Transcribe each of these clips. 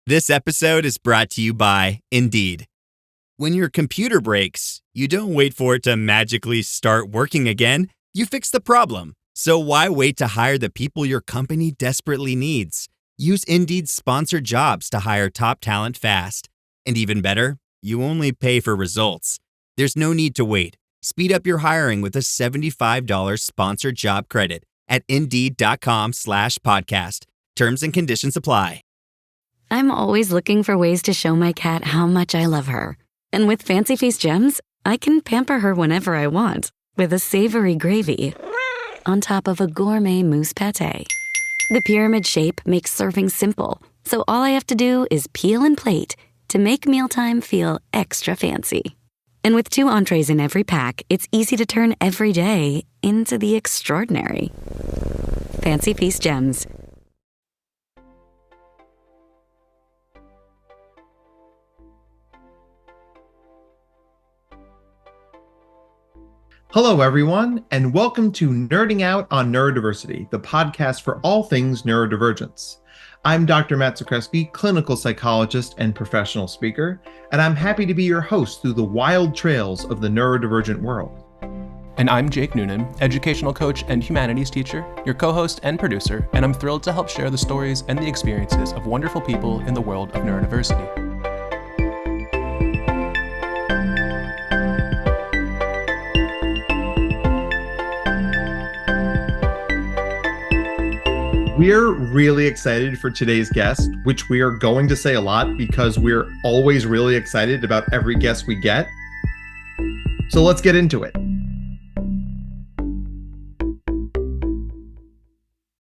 This episode is brought to you by Indeed. When your computer breaks, you don't wait for it to magically start working again. You fix the problem. So why wait to hire the people your company desperately needs? Use Indeed's sponsored jobs to hire top talent fast. And even better, you only pay for results. There's no need to wait. Speed up your hiring with a $75 sponsored job credit at Indeed.com/podcast. Terms and conditions apply. I'm always looking for ways to show my cat how much I love her. And with Fancy Feast gems, I can pamper her whenever I want with a savory gravy on top of a gourmet mousse pâté. The pyramid shape makes serving simple, so all I have to do is peel and plate to make mealtime feel extra fancy. And with 2 entrees in every pack, it's easy to turn every day into the extraordinary. Fancy Feast gems. Hello, everyone, and welcome to Nerding Out on Neurodiversity, the podcast for all things neurodivergence. I'm Dr. Matt Zakreski, clinical psychologist and professional speaker, and I'm happy to be your host through the wild trails of the neurodivergent world. And I'm Jake Noonan, educational coach and humanities teacher, your co-host and producer, and I'm thrilled to help share the stories and the experiences of wonderful people in the world of neurodiversity. We're really excited for today's guest, which we are going to say a lot because we're always really excited about every guest we get. So let's get into it.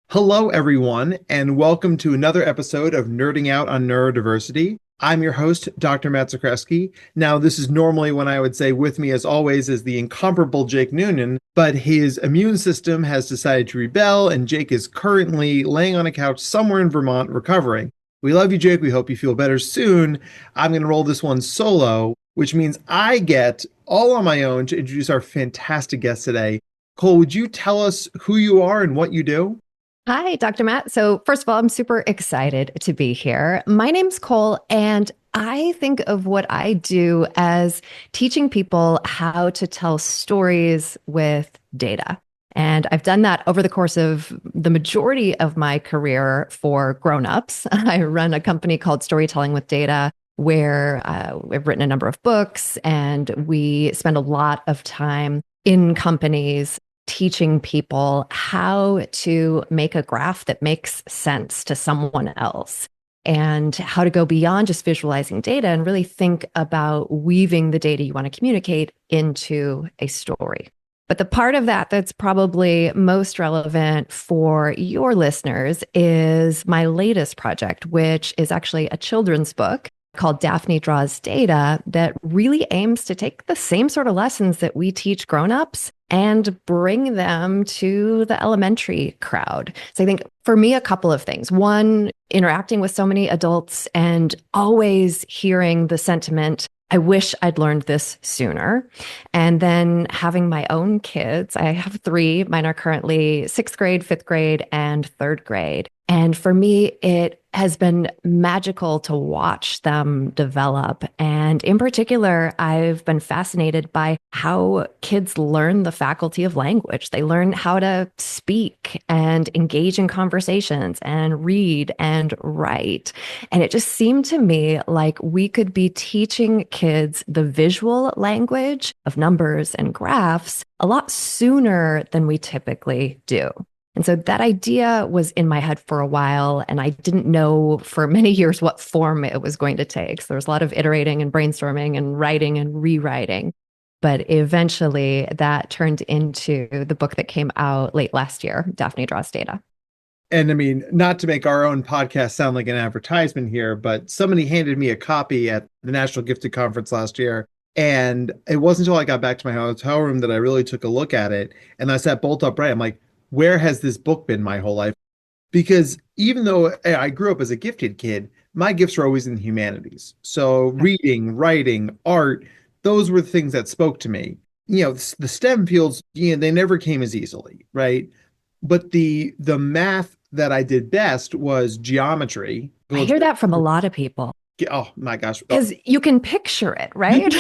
Hello, everyone, and welcome to another episode of Nerding Out on Neurodiversity. I'm your host, Dr. Matt Zakreski. Now, this is normally when I would say with me, as always, is the incomparable Jake Noonan, but his immune system has decided to rebel, and Jake is currently laying on a couch somewhere in Vermont recovering. We love you, Jake. We hope you feel better soon. I'm going to roll this one solo, which means I get all on my own to introduce our fantastic guest today. Cole, would you tell us who you are and what you do? Hi, Dr. Matt. So first of all, I'm super excited to be here. My name's Cole, and I think of what I do as teaching people how to tell stories with data. And I've done that over the course of the majority of my career for grownups. I run a company called Storytelling with Data, where we've written a number of books, and we spend a lot of time in companies teaching people how to make a graph that makes sense to someone else and how to go beyond just visualizing data and really think about weaving the data you want to communicate into a story. But the part of that that's probably most relevant for your listeners is my latest project, which is actually a children's book called Daphne Draws Data that really aims to take the same sort of lessons that we teach grownups and bring them to the elementary crowd. So I think for me, a couple of things. One, interacting with so many adults and always hearing the sentiment, I wish I'd learned this sooner. And then having my own kids. I have 3. Mine are currently 6th grade, 5th grade, and 3rd grade. And for me, it has been magical to watch them develop. And in particular, I've been fascinated by how kids learn the faculty of language. They learn how to speak and engage in conversations and read and write. And it just seemed to me like we could be teaching kids the visual language of numbers and graphs a lot sooner than we typically do. And so that idea was in my head for a while, and I didn't know for many years what form it was going to take. So there was a lot of iterating and brainstorming and writing and rewriting. But eventually that turned into the book that came out late last year, Daphne Draws Data. And I mean, not to make our own podcast sound like an advertisement here, but somebody handed me a copy at the National Gifted Conference last year. And it wasn't until I got back to my hotel room that I really took a look at it. And I sat bolt upright. I'm like, where has this book been my whole life? Because even though I grew up as a gifted kid, my gifts were always in the humanities. So reading, writing, art, those were the things that spoke to me. You know, the STEM fields, they never came as easily, right? But the math that I did best was geometry I hear that from a lot of people. Oh my gosh. Because you can picture it, right?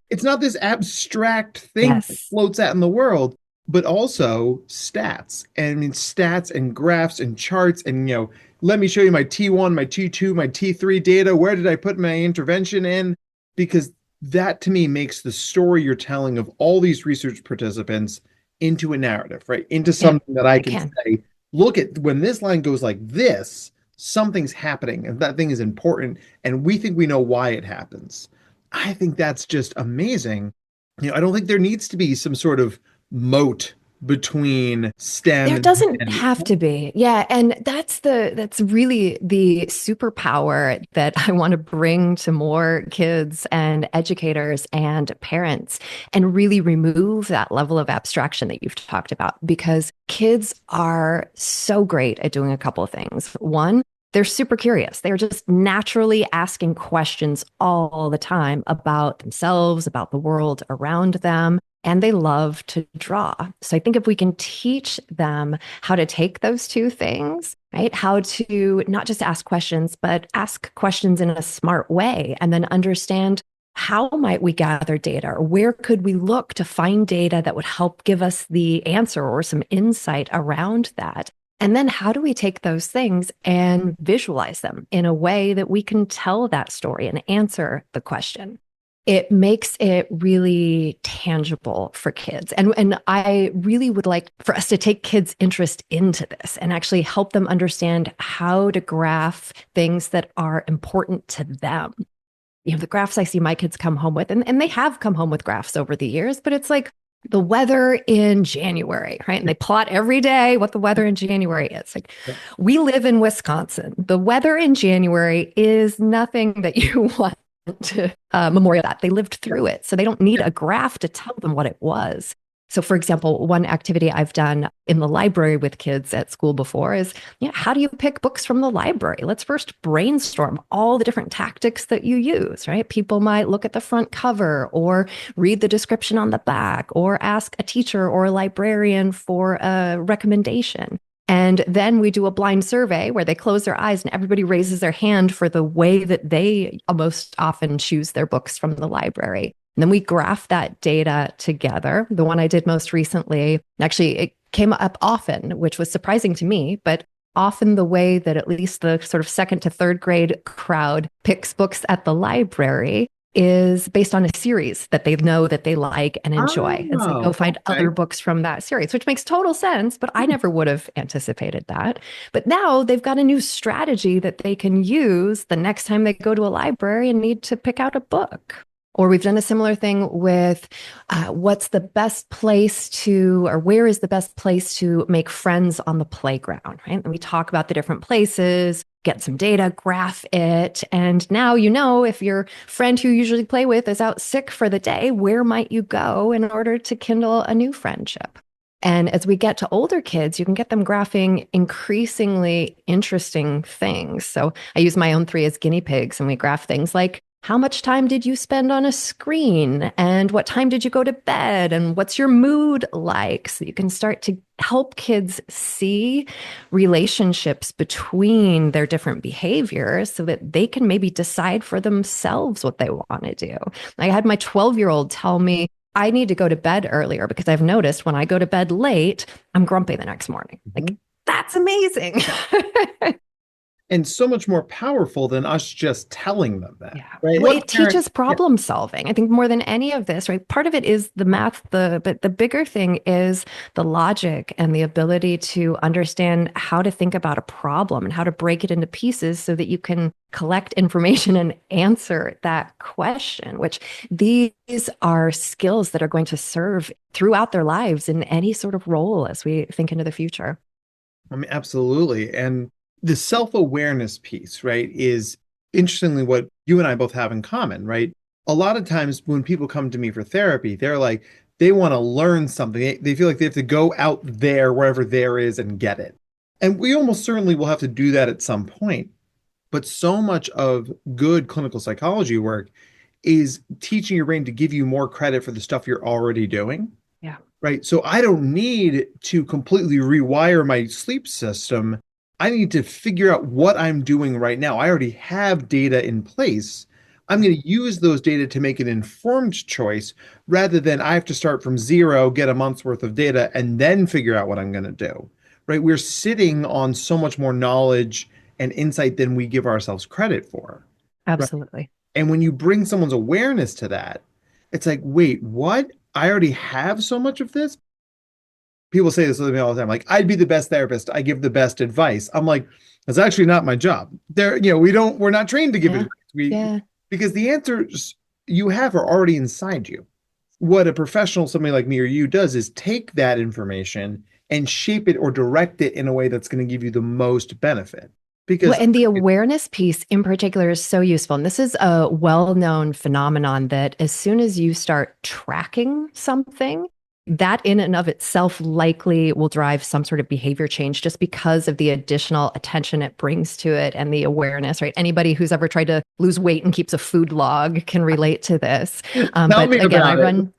It's not this abstract thing that floats out in the world, but also stats. And I mean, stats and graphs and charts. And, let me show you my T1, my T2, my T3 data. Where did I put my intervention in? Because that to me makes the story you're telling of all these research participants into a narrative, right? Into something that I can say, look at when this line goes like this, something's happening and that thing is important. And we think we know why it happens. I think that's just amazing. I don't think there needs to be some sort of moat between STEM. There doesn't have to be. Yeah. And that's really the superpower that I want to bring to more kids and educators and parents, and really remove that level of abstraction that you've talked about, because kids are so great at doing a couple of things. One, they're super curious. They're just naturally asking questions all the time about themselves, about the world around them. And they love to draw. So I think if we can teach them how to take those two things, right? How to not just ask questions, but ask questions in a smart way, and then understand how might we gather data, or where could we look to find data that would help give us the answer or some insight around that. And then how do we take those things and visualize them in a way that we can tell that story and answer the question? It makes it really tangible for kids. And I really would like for us to take kids' interest into this and actually help them understand how to graph things that are important to them. The graphs I see my kids come home with, and they have come home with graphs over the years, but it's like the weather in January, right? And they plot every day what the weather in January is. Like, we live in Wisconsin. The weather in January is nothing that you want to memorial that. They lived through it. So they don't need a graph to tell them what it was. So for example, one activity I've done in the library with kids at school before is, how do you pick books from the library? Let's first brainstorm all the different tactics that you use, right? People might look at the front cover or read the description on the back or ask a teacher or a librarian for a recommendation. And then we do a blind survey where they close their eyes and everybody raises their hand for the way that they most often choose their books from the library. And then we graph that data together. The one I did most recently, actually, it came up often, which was surprising to me, but often the way that at least the sort of second to third grade crowd picks books at the library is based on a series that they know that they like and enjoy. And so go find other books from that series, which makes total sense, but I never would have anticipated that. But now they've got a new strategy that they can use the next time they go to a library and need to pick out a book. Or we've done a similar thing with what's the best place to, or where is the best place to make friends on the playground, right? And we talk about the different places, get some data, graph it. And now if your friend who you usually play with is out sick for the day, where might you go in order to kindle a new friendship? And as we get to older kids, you can get them graphing increasingly interesting things. So I use my own 3 as guinea pigs, and we graph things like, how much time did you spend on a screen? And what time did you go to bed? And what's your mood like? So you can start to help kids see relationships between their different behaviors so that they can maybe decide for themselves what they want to do. I had my 12-year-old tell me, I need to go to bed earlier because I've noticed when I go to bed late, I'm grumpy the next morning. Like, that's amazing. And so much more powerful than us just telling them that. Yeah. Right? Well, it teaches problem solving. I think more than any of this, right? Part of it is the math, but the bigger thing is the logic and the ability to understand how to think about a problem and how to break it into pieces so that you can collect information and answer that question, which these are skills that are going to serve throughout their lives in any sort of role as we think into the future. I mean, absolutely. And the self-awareness piece, right, is interestingly what you and I both have in common, right? A lot of times when people come to me for therapy, they're like, they want to learn something. They feel like they have to go out there, wherever there is, and get it. And we almost certainly will have to do that at some point. But so much of good clinical psychology work is teaching your brain to give you more credit for the stuff you're already doing. Yeah. Right. So I don't need to completely rewire my sleep system. I need to figure out what I'm doing right now. I already have data in place. I'm going to use those data to make an informed choice rather than I have to start from zero, get a month's worth of data, and then figure out what I'm going to do. Right? We're sitting on so much more knowledge and insight than we give ourselves credit for. Right? Absolutely. And when you bring someone's awareness to that, it's like, wait, what? I already have so much of this. People say this to me all the time, like, I'd be the best therapist. I give the best advice. I'm like, that's actually not my job. We're not trained to give advice. Because the answers you have are already inside you. What a professional, somebody like me or you, does is take that information and shape it or direct it in a way that's going to give you the most benefit. And the awareness piece in particular is so useful. And this is a well-known phenomenon that as soon as you start tracking something, that in and of itself likely will drive some sort of behavior change just because of the additional attention it brings to it and the awareness, right? Anybody who's ever tried to lose weight and keeps a food log can relate to this. But again,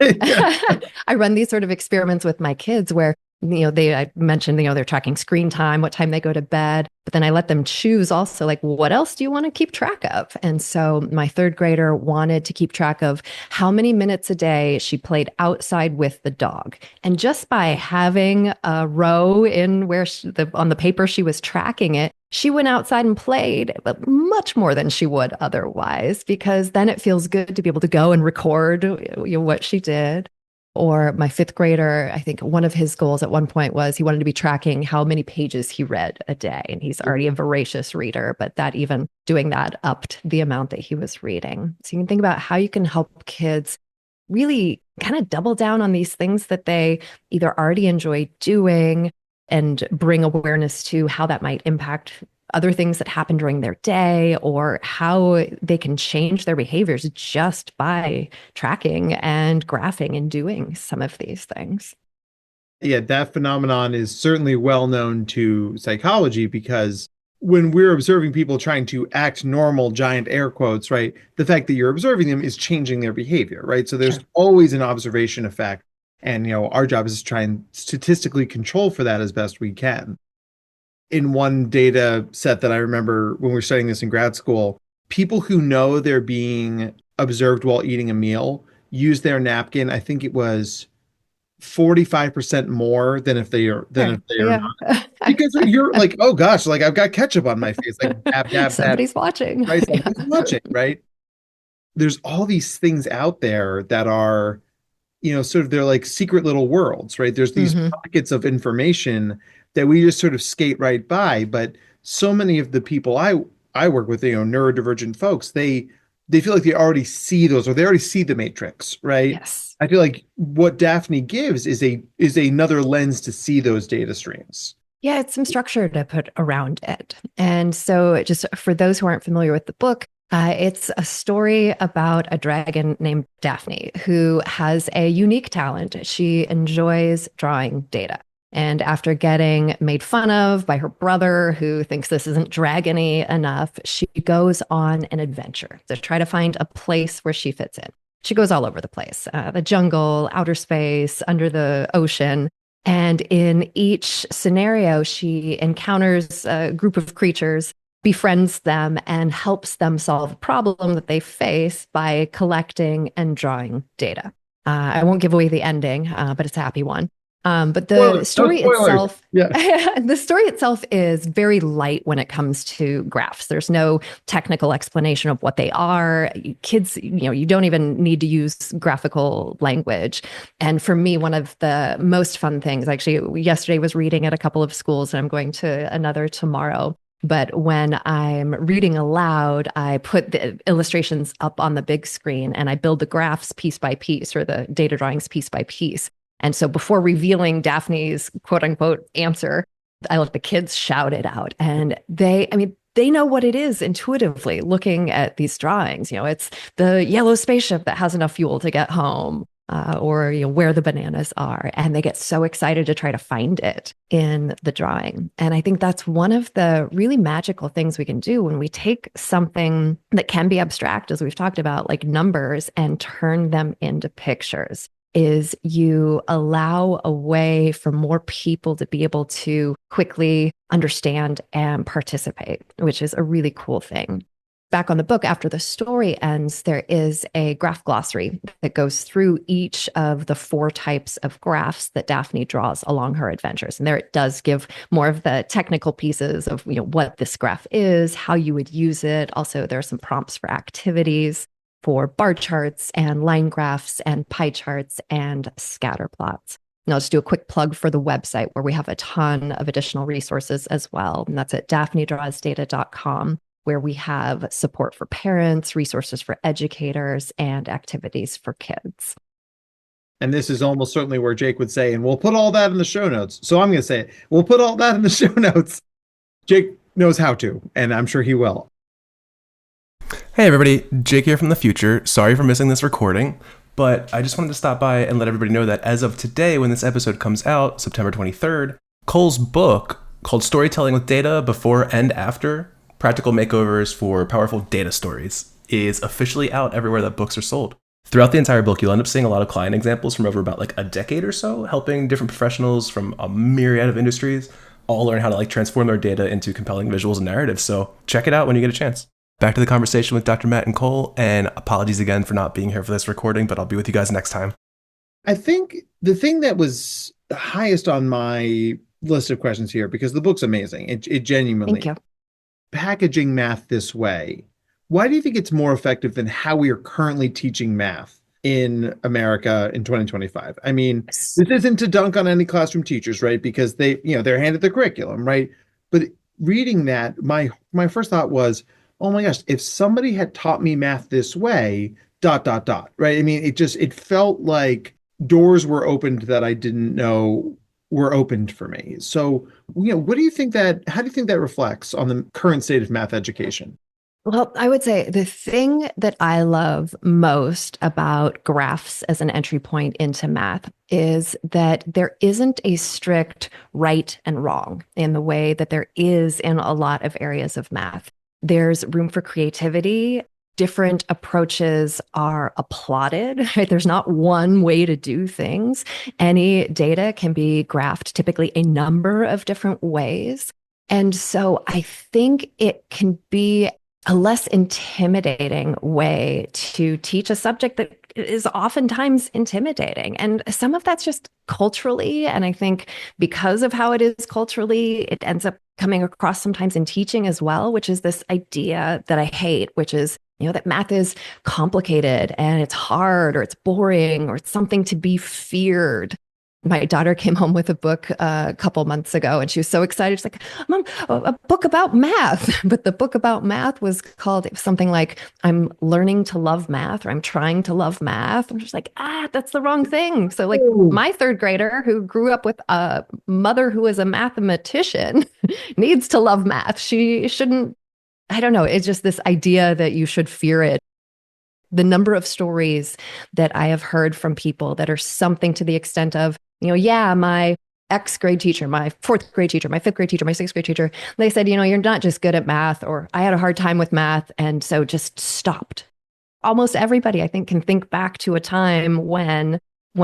I run these sort of experiments with my kids where I mentioned, they're tracking screen time, what time they go to bed, but then I let them choose also, like, what else do you want to keep track of? And so my third grader wanted to keep track of how many minutes a day she played outside with the dog. And just by having a row in where on the paper she was tracking it, she went outside and played, but much more than she would otherwise, because then it feels good to be able to go and record what she did. Or my fifth grader, I think one of his goals at one point was he wanted to be tracking how many pages he read a day. And he's already a voracious reader, but even doing that upped the amount that he was reading. So you can think about how you can help kids really kind of double down on these things that they either already enjoy doing and bring awareness to how that might impact other things that happen during their day, or how they can change their behaviors just by tracking and graphing and doing some of these things. Yeah, that phenomenon is certainly well known to psychology, because when we're observing people trying to act normal, giant air quotes, right, the fact that you're observing them is changing their behavior, right? So there's always an observation effect. And, our job is to try and statistically control for that as best we can. In one data set that I remember when we were studying this in grad school, people who know they're being observed while eating a meal use their napkin. I think it was 45% more than if they are not. Because you're like, oh gosh, like I've got ketchup on my face, like dab, dab, somebody's watching. Right? Somebody's watching, right? There's all these things out there that are, sort of, they're like secret little worlds, right? There's these pockets of information that we just sort of skate right by. But so many of the people I work with, neurodivergent folks, they feel like they already see those, or they already see the matrix, right? Yes. I feel like what Daphne gives is another lens to see those data streams. Yeah, it's some structure to put around it. And so just for those who aren't familiar with the book, it's a story about a dragon named Daphne who has a unique talent. She enjoys drawing data. And after getting made fun of by her brother, who thinks this isn't dragony enough, she goes on an adventure to try to find a place where she fits in. She goes all over the place, the jungle, outer space, under the ocean. And in each scenario, she encounters a group of creatures, befriends them, and helps them solve a problem that they face by collecting and drawing data. I won't give away the ending, but it's a happy one. But the story itself, the story itself is very light when it comes to graphs. There's no technical explanation of what they are. Kids, you don't even need to use graphical language. And for me, one of the most fun things, actually, yesterday was reading at a couple of schools, and I'm going to another tomorrow. But when I'm reading aloud, I put the illustrations up on the big screen and I build the graphs piece by piece, or the data drawings piece by piece. And so before revealing Daphne's quote unquote answer, I let the kids shout it out. And they know what it is intuitively looking at these drawings. It's the yellow spaceship that has enough fuel to get home, or where the bananas are. And they get so excited to try to find it in the drawing. And I think that's one of the really magical things we can do when we take something that can be abstract, as we've talked about, like numbers, and turn them into pictures. is you allow a way for more people to be able to quickly understand and participate, which is a really cool thing. Back on the book, after the story ends, there is a graph glossary that goes through each of the 4 types of graphs that Daphne draws along her adventures. And there it does give more of the technical pieces of, what this graph is, how you would use it. Also, there are some prompts for activities, for bar charts and line graphs and pie charts and scatter plots. And I'll just do a quick plug for the website where we have a ton of additional resources as well. And that's at daphnedrawsdata.com, where we have support for parents, resources for educators, and activities for kids. And this is almost certainly where Jake would say, and we'll put all that in the show notes. So I'm going to say it. We'll put all that in the show notes. Jake knows how to, and I'm sure he will. Hey everybody, Jake here from the future. Sorry for missing this recording, but I just wanted to stop by and let everybody know that as of today, when this episode comes out, September 23rd, Cole's book called Storytelling with Data Before and After, Practical Makeovers for Powerful Data Stories, is officially out everywhere that books are sold. Throughout the entire book, you'll end up seeing a lot of client examples from over about a decade or so, helping different professionals from a myriad of industries all learn how to transform their data into compelling visuals and narratives. So check it out when you get a chance. Back to the conversation with Dr. Matt and Cole, and apologies again for not being here for this recording, but I'll be with you guys next time. I think the thing that was the highest on my list of questions here, because the book's amazing, it genuinely, Thank you. Packaging math this way, why do you think it's more effective than how we are currently teaching math in America in 2025? I mean, this isn't to dunk on any classroom teachers, right? Because they're handed the curriculum, right? But reading that, my first thought was, oh my gosh, if somebody had taught me math this way, ... right? I mean, it felt like doors were opened that I didn't know were opened for me. So, how do you think that reflects on the current state of math education? Well, I would say the thing that I love most about graphs as an entry point into math is that there isn't a strict right and wrong in the way that there is in a lot of areas of math. There's room for creativity. Different approaches are applauded, right? There's not one way to do things. Any data can be graphed typically a number of different ways. And so I think it can be a less intimidating way to teach a subject that is oftentimes intimidating. And some of that's just culturally. And I think because of how it is culturally, it ends up coming across sometimes in teaching as well, which is this idea that I hate, which is, that math is complicated and it's hard or it's boring or it's something to be feared. My daughter came home with a book a couple months ago and she was so excited. She's like, Mom, a book about math. But the book about math was called something like, I'm learning to love math, or I'm trying to love math. I'm just like, that's the wrong thing. So my 3rd grader who grew up with a mother who is a mathematician needs to love math. She shouldn't, I don't know. It's just this idea that you should fear it. The number of stories that I have heard from people that are something to the extent of, my X grade teacher, my 4th grade teacher, my 5th grade teacher, my 6th grade teacher, they said, you're not just good at math, or I had a hard time with math, and so just stopped. Almost everybody, I think, can think back to a time when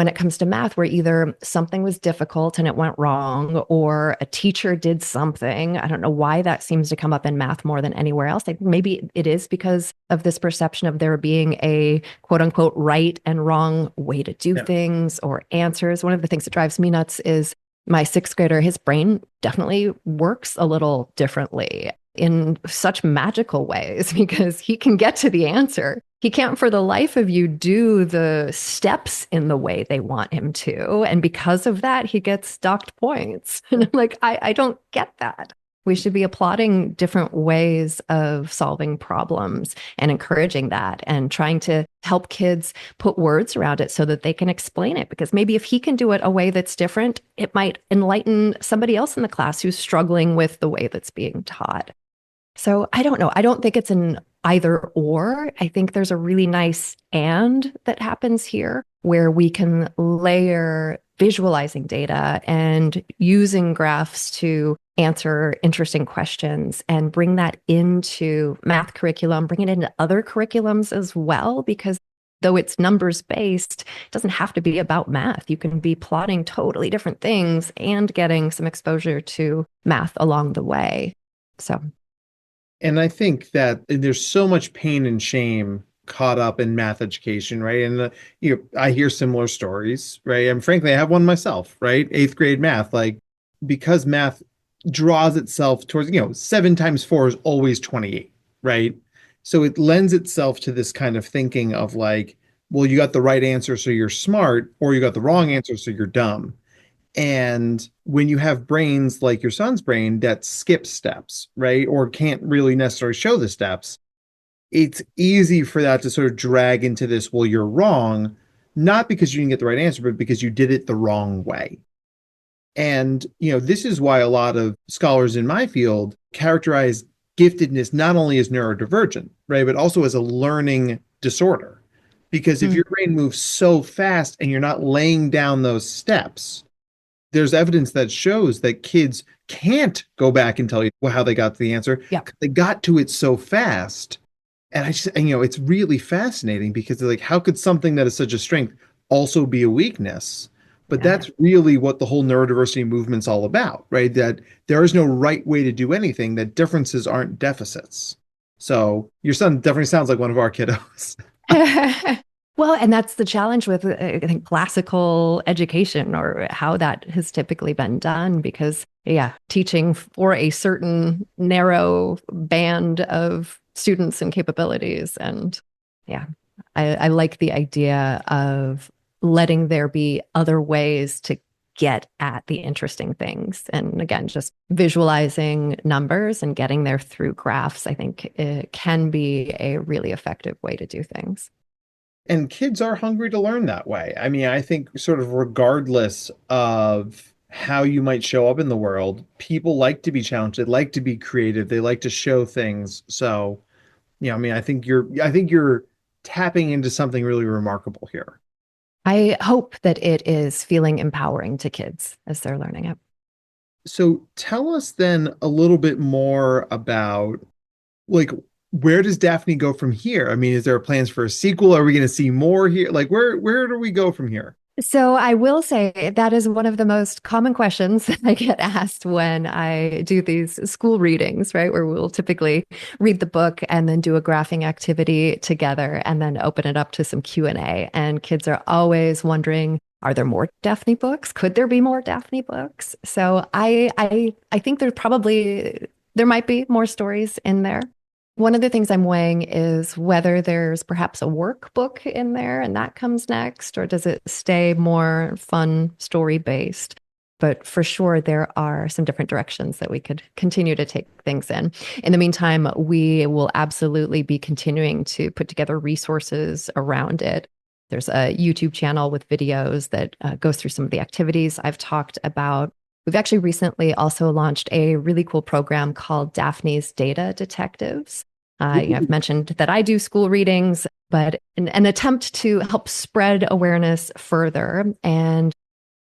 it comes to math, where either something was difficult and it went wrong, or a teacher did something. I don't know why that seems to come up in math more than anywhere else. Maybe it is because of this perception of there being a quote unquote right and wrong way to do things or answers. One of the things that drives me nuts is my 6th grader, his brain definitely works a little differently in such magical ways because he can get to the answer. He can't for the life of you do the steps in the way they want him to. And because of that, he gets docked points. And I'm like, I don't get that. We should be applauding different ways of solving problems and encouraging that and trying to help kids put words around it so that they can explain it. Because maybe if he can do it a way that's different, it might enlighten somebody else in the class who's struggling with the way that's being taught. So I don't know. I don't think it's an either or. I think there's a really nice and that happens here where we can layer visualizing data and using graphs to answer interesting questions and bring that into math curriculum, bring it into other curriculums as well, because though it's numbers based, it doesn't have to be about math. You can be plotting totally different things and getting some exposure to math along the way. So, And I think that there's so much pain and shame caught up in math education, right? And I hear similar stories, right? And frankly, I have one myself, right? Eighth grade math, like because math draws itself towards, 7 times 4 is always 28, right? So it lends itself to this kind of thinking of like, well, you got the right answer, so you're smart, or you got the wrong answer, so you're dumb. And when you have brains like your son's brain that skip steps, right, or can't really necessarily show the steps, it's easy for that to sort of drag into this, well, you're wrong, not because you didn't get the right answer, but because you did it the wrong way. And, this is why a lot of scholars in my field characterize giftedness not only as neurodivergent, right, but also as a learning disorder. Because if your brain moves so fast and you're not laying down those steps, there's evidence that shows that kids can't go back and tell you how they got to the answer. Yeah. They got to it so fast. And it's really fascinating because they're like, how could something that is such a strength also be a weakness? But that's really what the whole neurodiversity movement's all about, right? That there is no right way to do anything, that differences aren't deficits. So your son definitely sounds like one of our kiddos. Well, and that's the challenge with, I think, classical education or how that has typically been done, because, teaching for a certain narrow band of students and capabilities. And I like the idea of letting there be other ways to get at the interesting things. And again, just visualizing numbers and getting there through graphs, I think it can be a really effective way to do things. And kids are hungry to learn that way. I mean, I think sort of regardless of how you might show up in the world, people like to be challenged. They like to be creative. They like to show things. So, I think you're tapping into something really remarkable here. I hope that it is feeling empowering to kids as they're learning it. So tell us then a little bit more about, like, where does Daphne go from here? I mean, is there plans for a sequel? Are we going to see more here? Like, where do we go from here? So I will say that is one of the most common questions that I get asked when I do these school readings, right? Where we'll typically read the book and then do a graphing activity together and then open it up to some Q&A. And kids are always wondering, are there more Daphne books? Could there be more Daphne books? So I think there might be more stories in there. One of the things I'm weighing is whether there's perhaps a workbook in there and that comes next, or does it stay more fun story based? But for sure, there are some different directions that we could continue to take things in. In the meantime, we will absolutely be continuing to put together resources around it. There's a YouTube channel with videos that goes through some of the activities I've talked about. We've actually recently also launched a really cool program called Daphne's Data Detectives. I've mentioned that I do school readings, but an attempt to help spread awareness further. And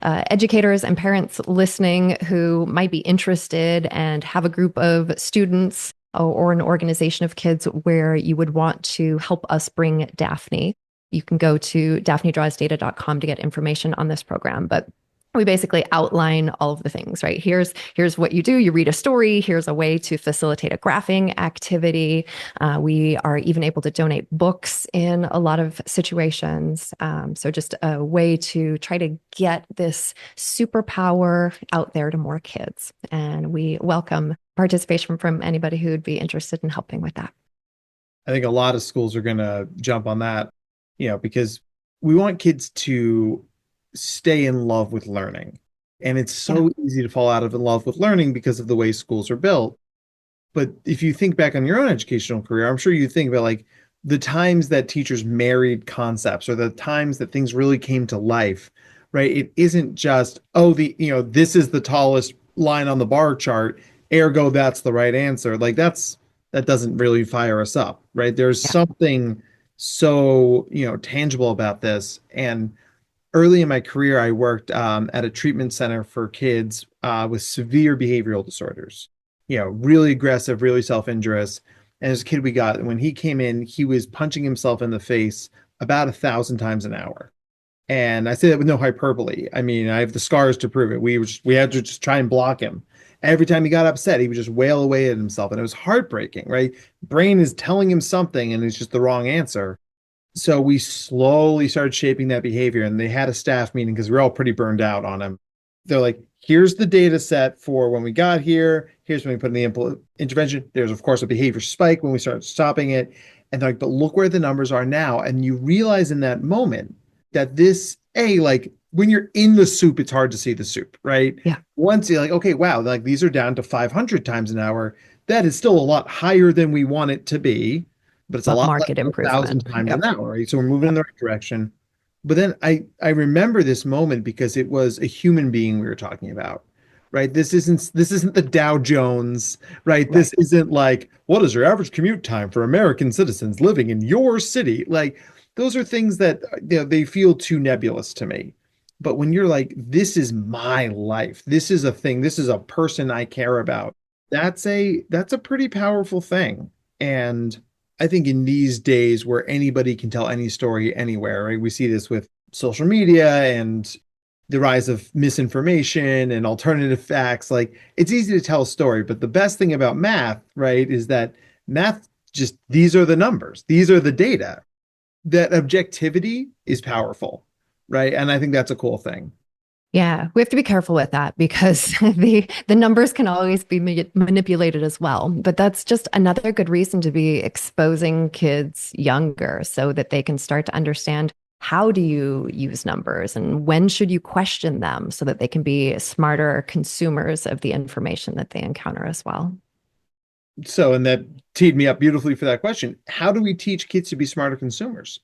educators and parents listening who might be interested and have a group of students or an organization of kids where you would want to help us bring Daphne, you can go to daphnedrawsdata.com to get information on this program. But we basically outline all of the things, right? Here's what you do. You read a story. Here's a way to facilitate a graphing activity. We are even able to donate books in a lot of situations. So just a way to try to get this superpower out there to more kids. And we welcome participation from anybody who would be interested in helping with that. I think a lot of schools are going to jump on that, because we want kids to stay in love with learning. And it's so easy to fall out of love with learning because of the way schools are built. But if you think back on your own educational career, I'm sure you think about like the times that teachers married concepts or the times that things really came to life, right? It isn't just, this is the tallest line on the bar chart, ergo that's the right answer. Like that doesn't really fire us up, right? There's something so, tangible about this. And early in my career, I worked at a treatment center for kids with severe behavioral disorders, really aggressive, really self-injurious. And as a kid, when he came in, he was punching himself in the face about 1,000 times an hour. And I say that with no hyperbole. I mean, I have the scars to prove it. We had to just try and block him. Every time he got upset, he would just wail away at himself. And it was heartbreaking, right? Brain is telling him something and it's just the wrong answer. So we slowly started shaping that behavior. And they had a staff meeting because we are all pretty burned out on him. They're like, here's the data set for when we got here. Here's when we put in the intervention. There's, of course, a behavior spike when we start stopping it. And they're like, but look where the numbers are now. And you realize in that moment that this, like when you're in the soup, it's hard to see the soup, right? Yeah. Once you're like, okay, wow, like these are down to 500 times an hour. That is still a lot higher than we want it to be, but it's a lot market less than improvement. 1,000 times an hour, right? So we're moving in the right direction. But then I remember this moment because it was a human being we were talking about, right? This isn't the Dow Jones, right? This isn't like, what is your average commute time for American citizens living in your city? Like, those are things that they feel too nebulous to me. But when you're like, this is my life, this is a thing, this is a person I care about, that's a pretty powerful thing. And I think in these days where anybody can tell any story anywhere, right? We see this with social media and the rise of misinformation and alternative facts. Like, it's easy to tell a story, but the best thing about math, right, is that math just, these are the numbers, these are the data. That objectivity is powerful, right? And I think that's a cool thing. Yeah, we have to be careful with that because the numbers can always be manipulated as well. But that's just another good reason to be exposing kids younger so that they can start to understand how do you use numbers and when should you question them so that they can be smarter consumers of the information that they encounter as well. So, and that teed me up beautifully for that question. How do we teach kids to be smarter consumers?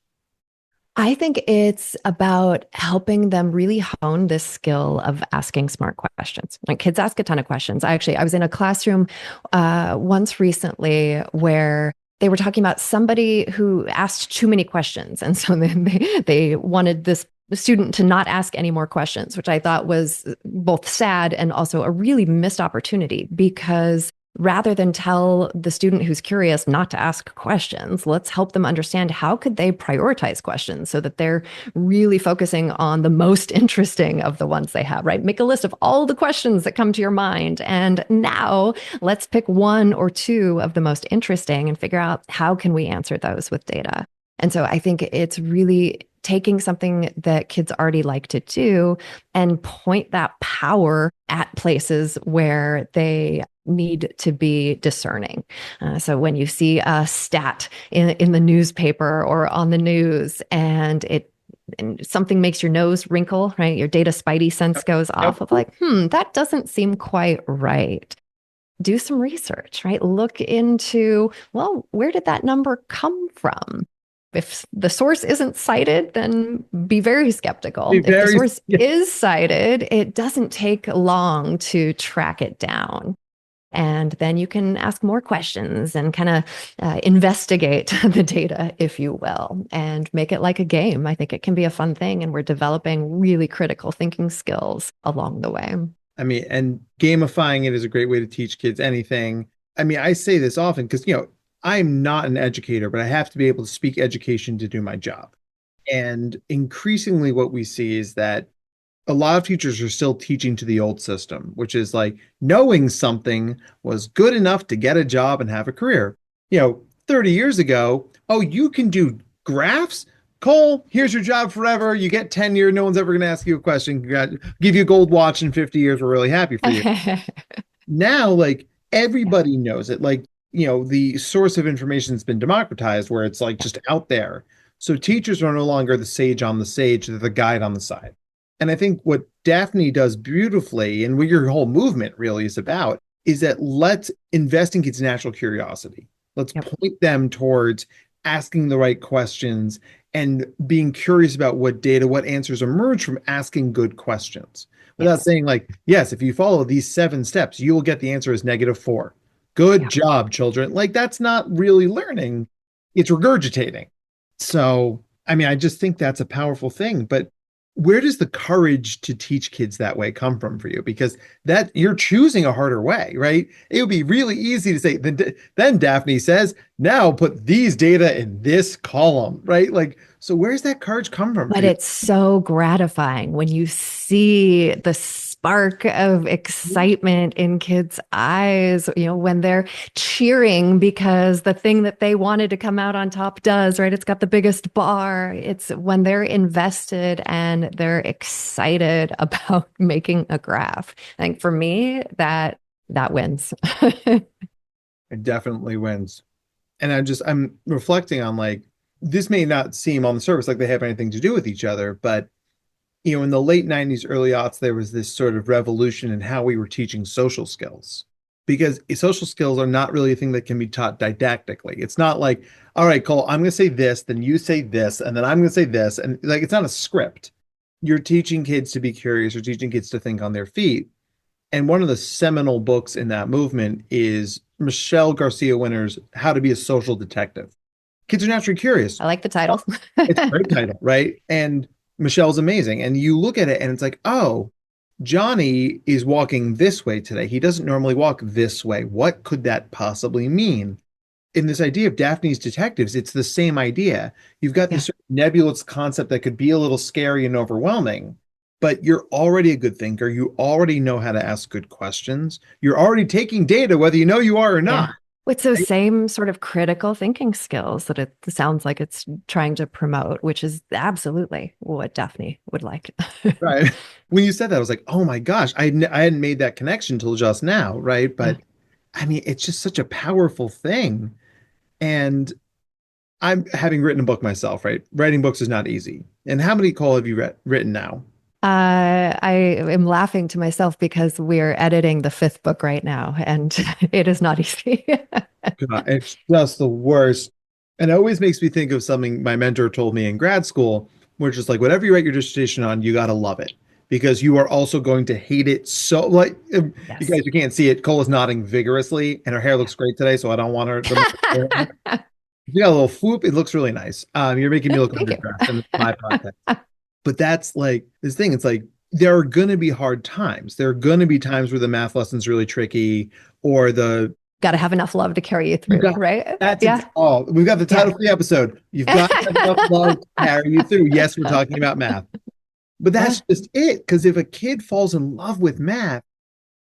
I think it's about helping them really hone this skill of asking smart questions. Like, kids ask a ton of questions. I was in a classroom once recently where they were talking about somebody who asked too many questions. And so then they wanted this student to not ask any more questions, which I thought was both sad and also a really missed opportunity, because rather than tell the student who's curious not to ask questions, let's help them understand how could they prioritize questions so that they're really focusing on the most interesting of the ones they have, right? Make a list of all the questions that come to your mind. And now let's pick one or two of the most interesting and figure out how can we answer those with data. And so I think it's really taking something that kids already like to do and point that power at places where they need to be discerning. So when you see a stat in the newspaper or on the news and something makes your nose wrinkle, right? Your data spidey sense goes off of like, that doesn't seem quite right. Do some research, right? Look into, well, where did that number come from? If the source isn't cited, then be very skeptical. If the source is cited, it doesn't take long to track it down. And then you can ask more questions and kind of investigate the data, if you will, and make it like a game. I think it can be a fun thing. And we're developing really critical thinking skills along the way. I mean, and gamifying it is a great way to teach kids anything. I mean, I say this often because, I'm not an educator, but I have to be able to speak education to do my job. And increasingly what we see is that a lot of teachers are still teaching to the old system, which is like knowing something was good enough to get a job and have a career. 30 years ago, oh, you can do graphs? Cole, here's your job forever. You get tenure. No one's ever going to ask you a question. Give you a gold watch in 50 years. We're really happy for you. Now, like, everybody knows it. Like, the source of information has been democratized where it's like just out there. So teachers are no longer the sage on the sage, they're the guide on the side. And I think what Daphne does beautifully, and what your whole movement really is about, is that let's invest in kids' natural curiosity. Let's point them towards asking the right questions and being curious about what data, what answers emerge from asking good questions. Without saying like, yes, if you follow these 7 steps, you will get the answer as -4. Good job, children. Like, that's not really learning. It's regurgitating. So, I mean, I just think that's a powerful thing. But where does the courage to teach kids that way come from for you? Because that you're choosing a harder way, right? It would be really easy to say, then Daphne says, now put these data in this column, right? Like, so where's that courage come from for But you? it's so gratifying when you see the spark of excitement in kids' eyes, when they're cheering because the thing that they wanted to come out on top does, right? It's got the biggest bar. It's when they're invested and they're excited about making a graph. I think for me, that wins. It definitely wins. And I'm reflecting on like, this may not seem on the surface like they have anything to do with each other, but in the late 90s, early aughts, there was this sort of revolution in how we were teaching social skills because social skills are not really a thing that can be taught didactically. It's not like, all right, Cole, I'm going to say this, then you say this, and then I'm going to say this. And like, it's not a script. You're teaching kids to be curious or teaching kids to think on their feet. And one of the seminal books in that movement is Michelle Garcia Winner's How to Be a Social Detective. Kids are naturally curious. I like the title. It's a great title, right? And Michelle's amazing. And you look at it and it's like, oh, Johnny is walking this way today. He doesn't normally walk this way. What could that possibly mean? In this idea of Daphne's detectives, it's the same idea. You've got this sort of nebulous concept that could be a little scary and overwhelming, but you're already a good thinker. You already know how to ask good questions. You're already taking data, whether you know you are or not. Yeah. It's those same sort of critical thinking skills that it sounds like it's trying to promote, which is absolutely what Daphne would like. Right. When you said that, I was like, oh my gosh, I hadn't made that connection till just now, right? But I mean, it's just such a powerful thing. And I'm having written a book myself, right? Writing books is not easy. And how many, Cole, have you written now? I am laughing to myself because we're editing the 5th book right now, and it is not easy. God, it's just the worst. And it always makes me think of something my mentor told me in grad school, which is like, whatever you write your dissertation on, you got to love it because you are also going to hate it. So like, you guys, you can't see it. Cole is nodding vigorously and her hair looks great today. So I don't want her to. You got a little swoop. It looks really nice. You're making me look underdressed in my podcast. But that's like this thing. It's like there are going to be hard times. There are going to be times where the math lesson's really tricky or the got to have enough love to carry you through, right? That's all. We've got the title for the episode. You've got to have enough love to carry you through. Yes, we're talking about math. But that's just it. Because if a kid falls in love with math,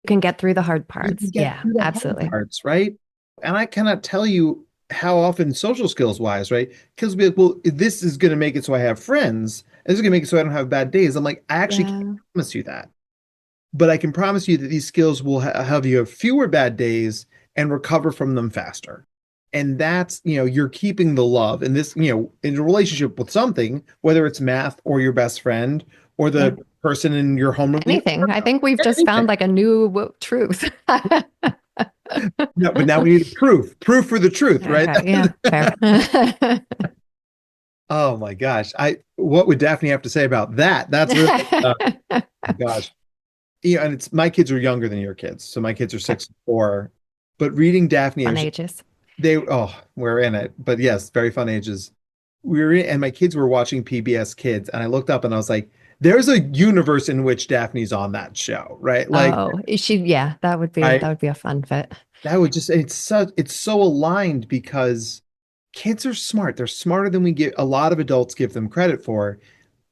you can get through the hard parts. Yeah, absolutely. Parts, right? And I cannot tell you how often social skills wise, right? Because we'll be like, well, this is going to make it so I have friends. And this is going to make it so I don't have bad days. I'm like, I actually can't promise you that. But I can promise you that these skills will have you have fewer bad days and recover from them faster. And that's, you're keeping the love in this, in a relationship with something, whether it's math or your best friend or the person in your home. Anything. I think we've just found like a new truth. No, but now we need proof for the truth, right? Yeah, fair. Oh my gosh. What would Daphne have to say about that? That's really, oh my gosh. And my kids are younger than your kids. So my kids are 6 and 4, but reading Daphne. Fun ages. We're in it, but yes, very fun ages. And my kids were watching PBS Kids and I looked up and I was like, there's a universe in which Daphne's on that show, right? Like, that would be a fun fit. That would just, it's so aligned because kids are smart. They're smarter than a lot of adults give them credit for.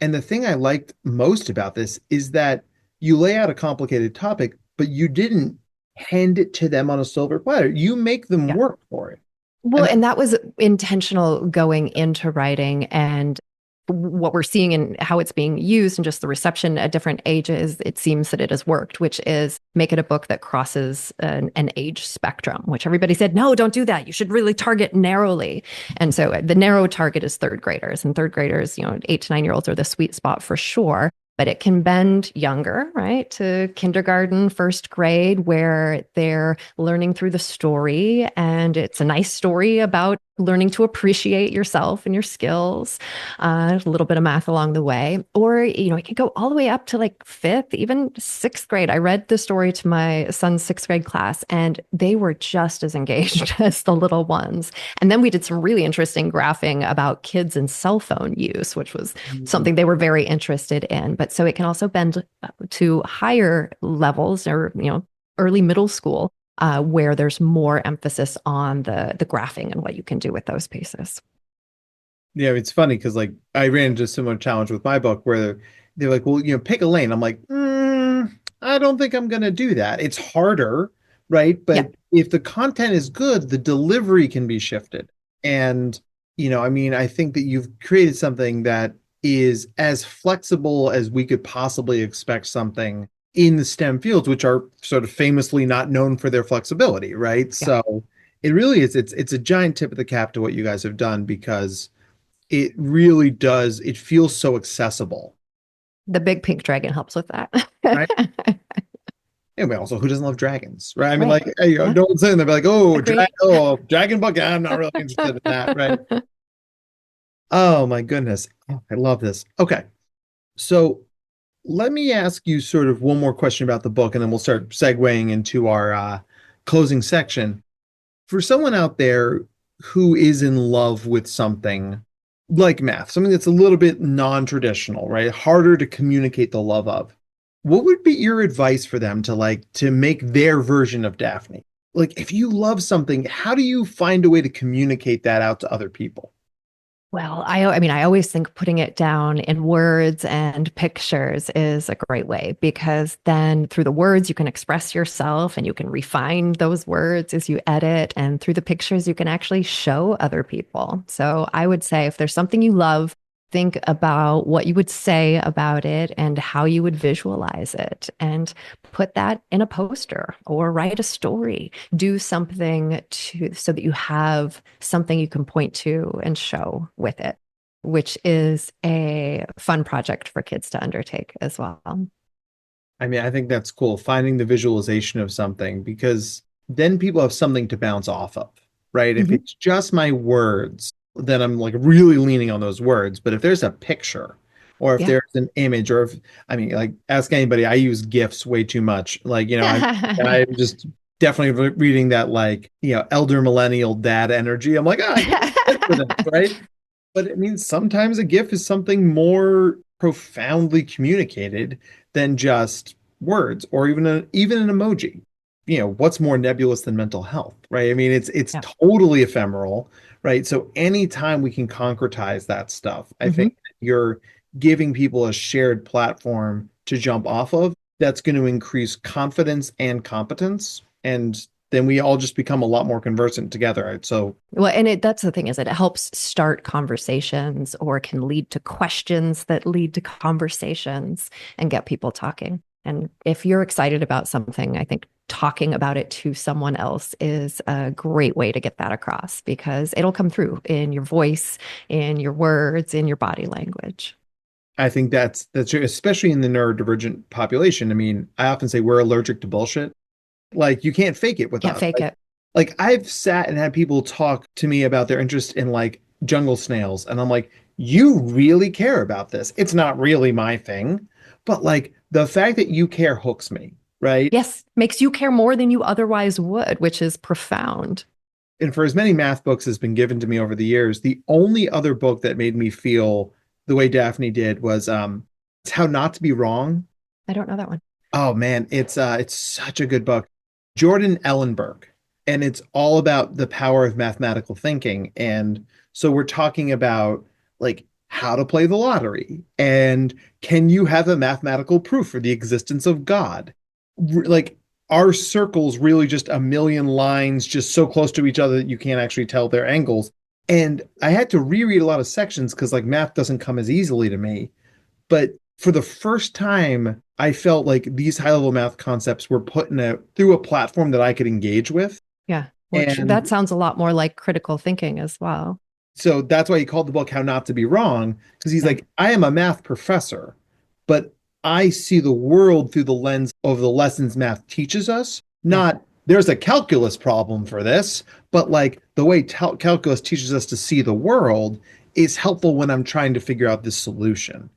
And the thing I liked most about this is that you lay out a complicated topic, but you didn't hand it to them on a silver platter. You make them work for it. Well, and that was intentional going into writing, and what we're seeing and how it's being used and just the reception at different ages, it seems that it has worked, which is make it a book that crosses an age spectrum, which everybody said, no, don't do that. You should really target narrowly. And so the narrow target is 3rd graders, and 3rd graders, 8 to 9-year-olds are the sweet spot for sure. But it can bend younger, right, to kindergarten, 1st grade, where they're learning through the story. And it's a nice story about learning to appreciate yourself and your skills, a little bit of math along the way. Or, it can go all the way up to like fifth, even sixth grade. I read the story to my son's sixth grade class, and they were just as engaged as the little ones. And then we did some really interesting graphing about kids and cell phone use, which was something they were very interested in. But so it can also bend to higher levels or, early middle school, where there's more emphasis on the graphing and what you can do with those pieces. Yeah, it's funny because like I ran into a similar challenge with my book where they're like, well, pick a lane. I'm like, I don't think I'm going to do that. It's harder, right? But if the content is good, the delivery can be shifted. And, I think that you've created something that is as flexible as we could possibly expect something in the STEM fields, which are sort of famously not known for their flexibility, right? Yeah. So it really is, it's a giant tip of the cap to what you guys have done because it really does, it feels so accessible. The big pink dragon helps with that. Right? Anyway, also, who doesn't love dragons, right? I mean, like, no one's saying they're like, dragon book, I'm not really interested in that, right? Oh my goodness. Oh, I love this. Okay. So let me ask you sort of one more question about the book, and then we'll start segueing into our closing section. For someone out there who is in love with something like math, something that's a little bit non-traditional, right? Harder to communicate the love of. What would be your advice for them to make their version of Daphne? Like, if you love something, how do you find a way to communicate that out to other people? Well, I always think putting it down in words and pictures is a great way because then through the words, you can express yourself and you can refine those words as you edit. And through the pictures, you can actually show other people. So I would say if there's something you love, think about what you would say about it and how you would visualize it and put that in a poster or write a story, do something so that you have something you can point to and show with it, which is a fun project for kids to undertake as well. I mean, I think that's cool, finding the visualization of something because then people have something to bounce off of, right? If it's just my words, then I'm like really leaning on those words. But if there's a picture or if there's an image or like ask anybody, I use GIFs way too much. Like, I'm just definitely reading that like, elder millennial dad energy. I'm like, right? But it means sometimes a GIF is something more profoundly communicated than just words or even an emoji. What's more nebulous than mental health, right? I mean, it's totally ephemeral, right? So anytime we can concretize that stuff, I think you're giving people a shared platform to jump off of that's going to increase confidence and competence. And then we all just become a lot more conversant together, right? So, well, and that's the thing is it helps start conversations or can lead to questions that lead to conversations and get people talking. And if you're excited about something, I think talking about it to someone else is a great way to get that across because it'll come through in your voice, in your words, in your body language. I think that's true, especially in the neurodivergent population. I mean, I often say we're allergic to bullshit. Like, you can't fake it with us. Can't fake it. Like, I've sat and had people talk to me about their interest in like jungle snails. And I'm like, you really care about this. It's not really my thing, but like the fact that you care hooks me, right? Yes. Makes you care more than you otherwise would, which is profound. And for as many math books as been given to me over the years, the only other book that made me feel the way Daphne did was It's How Not to Be Wrong. I don't know that one. Oh man, it's such a good book. Jordan Ellenberg. And it's all about the power of mathematical thinking. And so we're talking about like how to play the lottery and can you have a mathematical proof for the existence of God? Like, are circles really just a million lines just so close to each other that you can't actually tell their angles? And I had to reread a lot of sections because like math doesn't come as easily to me. But for the first time, I felt like these high-level math concepts were put through a platform that I could engage with. Yeah, which that sounds a lot more like critical thinking as well. So that's why he called the book How Not to Be Wrong, because he's like, I am a math professor, but I see the world through the lens of the lessons math teaches us, not there's a calculus problem for this, but like the way calculus teaches us to see the world is helpful when I'm trying to figure out this solution.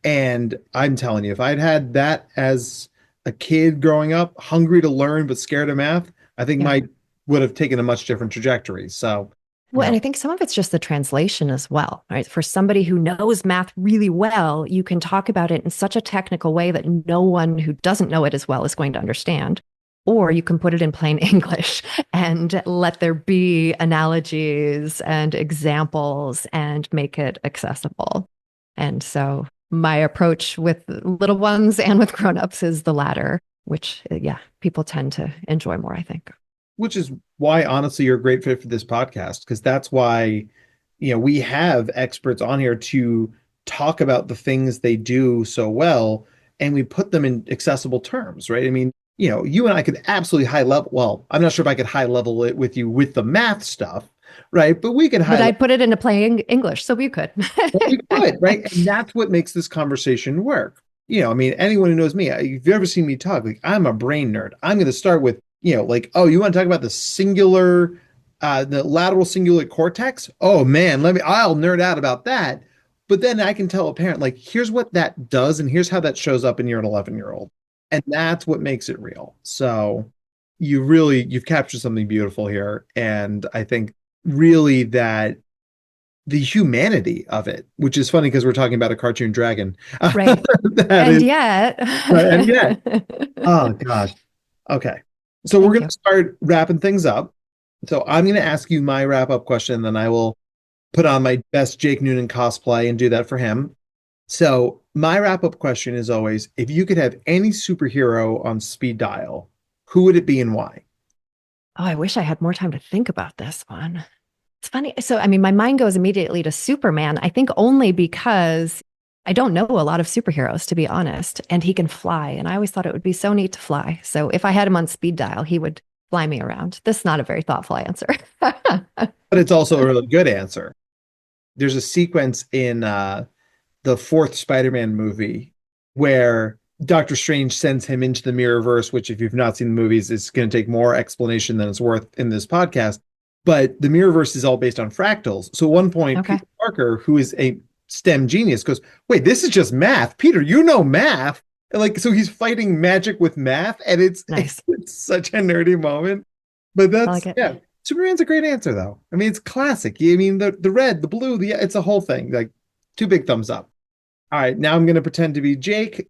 And I'm telling you, if I'd had that as a kid growing up, hungry to learn but scared of math, I think Yeah. my would have taken a much different trajectory. So, Well, and I think some of it's just the translation as well, right? For somebody who knows math really well, you can talk about it in such a technical way that no one who doesn't know it as well is going to understand. Or you can put it in plain English and let there be analogies and examples and make it accessible. And so my approach with little ones and with grown-ups is the latter, which, yeah, people tend to enjoy more, I think. which is why honestly you're a great fit for this podcast, because that's why we have experts on here to talk about the things they do so well, and we put them in accessible terms, right? I mean, you and I could absolutely high level, well, I'm not sure if I could high level it with you with the math stuff, right? But we could But I'd put it into plain English, so we could. we could, right? And that's what makes this conversation work. I mean, anyone who knows me, if you've ever seen me talk, like I'm a brain nerd. I'm going to start with, like, oh, you want to talk about the lateral cingulate cortex? Oh man, I'll nerd out about that. But then I can tell a parent, like, here's what that does, and here's how that shows up in your 11-year-old. And that's what makes it real. So you've captured something beautiful here. And I think really that the humanity of it, which is funny because we're talking about a cartoon dragon. Right. And yet. And yet. Oh, gosh. Okay. So we're going to start wrapping things up. So I'm going to ask you my wrap-up question, and then I will put on my best Jake Noonan cosplay and do that for him. So my wrap-up question is always, if you could have any superhero on speed dial, who would it be and why? Oh, I wish I had more time to think about this one. It's funny. So, I mean, my mind goes immediately to Superman, I think only because I don't know a lot of superheroes, to be honest, and he can fly. And I always thought it would be so neat to fly. So if I had him on speed dial, he would fly me around. This is not a very thoughtful answer. But it's also a really good answer. There's a sequence in the fourth Spider-Man movie where Doctor Strange sends him into the Mirrorverse, which if you've not seen the movies, it's going to take more explanation than it's worth in this podcast. But the Mirrorverse is all based on fractals. So at one point, Peter Parker, who is a STEM genius, goes, wait, this is just math. Peter, you know math. And like, so he's fighting magic with math, and it's nice. It's such a nerdy moment. But that's, yeah. Superman's a great answer, though. I mean, it's classic. I mean, the red, the blue, it's a whole thing. Like, 2 big thumbs up. All right, now I'm going to pretend to be Jake.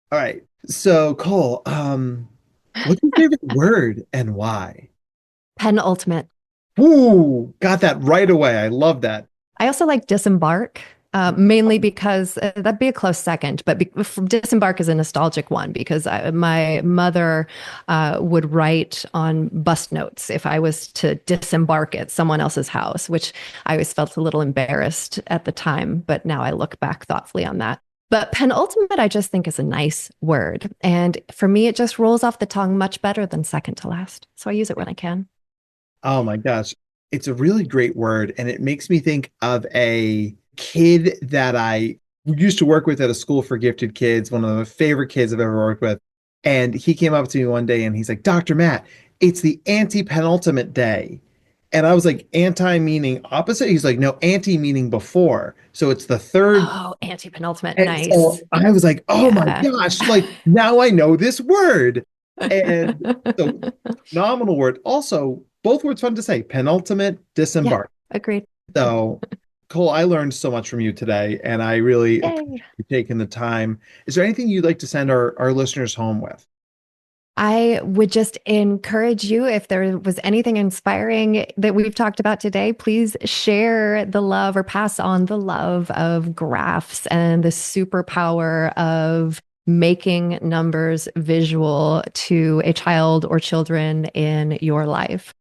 All right, so Cole, what's your favorite word and why? Penultimate. Ooh, got that right away. I love that. I also like disembark, mainly because that'd be a close second, but disembark is a nostalgic one because my mother would write on bus notes if I was to disembark at someone else's house, which I always felt a little embarrassed at the time, but now I look back thoughtfully on that. But penultimate, I just think is a nice word. And for me, it just rolls off the tongue much better than second to last. So I use it when I can. Oh my gosh. It's a really great word. And it makes me think of a kid that I used to work with at a school for gifted kids, one of my favorite kids I've ever worked with. And he came up to me one day and he's like, Dr. Matt, it's the anti-penultimate day. And I was like, anti meaning opposite? He's like, no, anti meaning before. So it's the third. Oh, anti-penultimate. And nice. So I was like, oh my gosh, like now I know this word. And so phenomenal word. Also, both words fun to say, penultimate, disembark. Yeah, agreed. So Cole, I learned so much from you today, and I really appreciate you taking the time. Is there anything you'd like to send our listeners home with? I would just encourage you, if there was anything inspiring that we've talked about today, please share the love or pass on the love of graphs and the superpower of making numbers visual to a child or children in your life.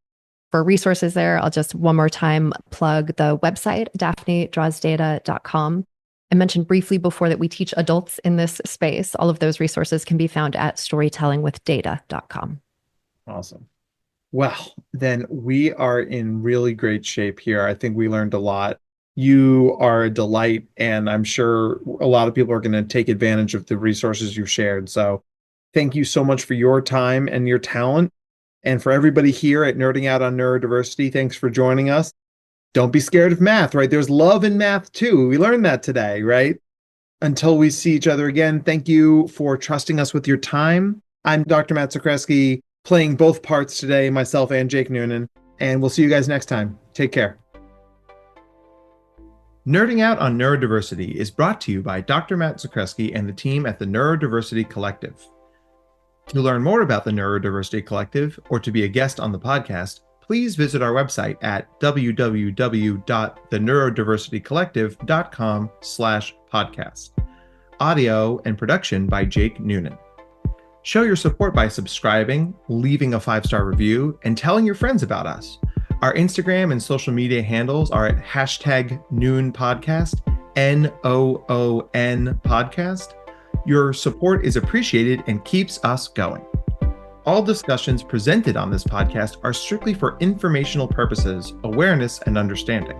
For resources there, I'll just one more time plug the website, daphnedrawsdata.com. I mentioned briefly before that we teach adults in this space. All of those resources can be found at storytellingwithdata.com. Awesome. Well, then we are in really great shape here. I think we learned a lot. You are a delight, and I'm sure a lot of people are going to take advantage of the resources you've shared. So thank you so much for your time and your talent. And for everybody here at Nerding Out on Neurodiversity, thanks for joining us. Don't be scared of math, right? There's love in math too. We learned that today, right? Until we see each other again, thank you for trusting us with your time. I'm Dr. Matt Zakreski, playing both parts today, myself and Jake Noonan, and we'll see you guys next time. Take care. Nerding Out on Neurodiversity is brought to you by Dr. Matt Zakreski and the team at the Neurodiversity Collective. To learn more about the Neurodiversity Collective or to be a guest on the podcast, please visit our website at www.theneurodiversitycollective.com/podcast. Audio and production by Jake Noonan. Show your support by subscribing, leaving a 5-star review, and telling your friends about us. Our Instagram and social media handles are at #NoonPodcast, NOON podcast. Your support is appreciated and keeps us going. All discussions presented on this podcast are strictly for informational purposes, awareness, and understanding.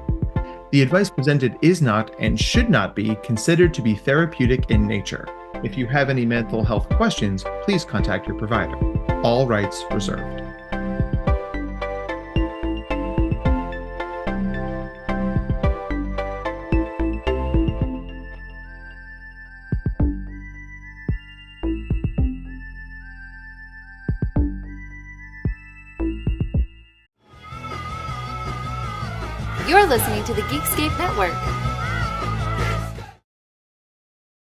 The advice presented is not and should not be considered to be therapeutic in nature. If you have any mental health questions, please contact your provider. All rights reserved. You're listening to the Geekscape Network.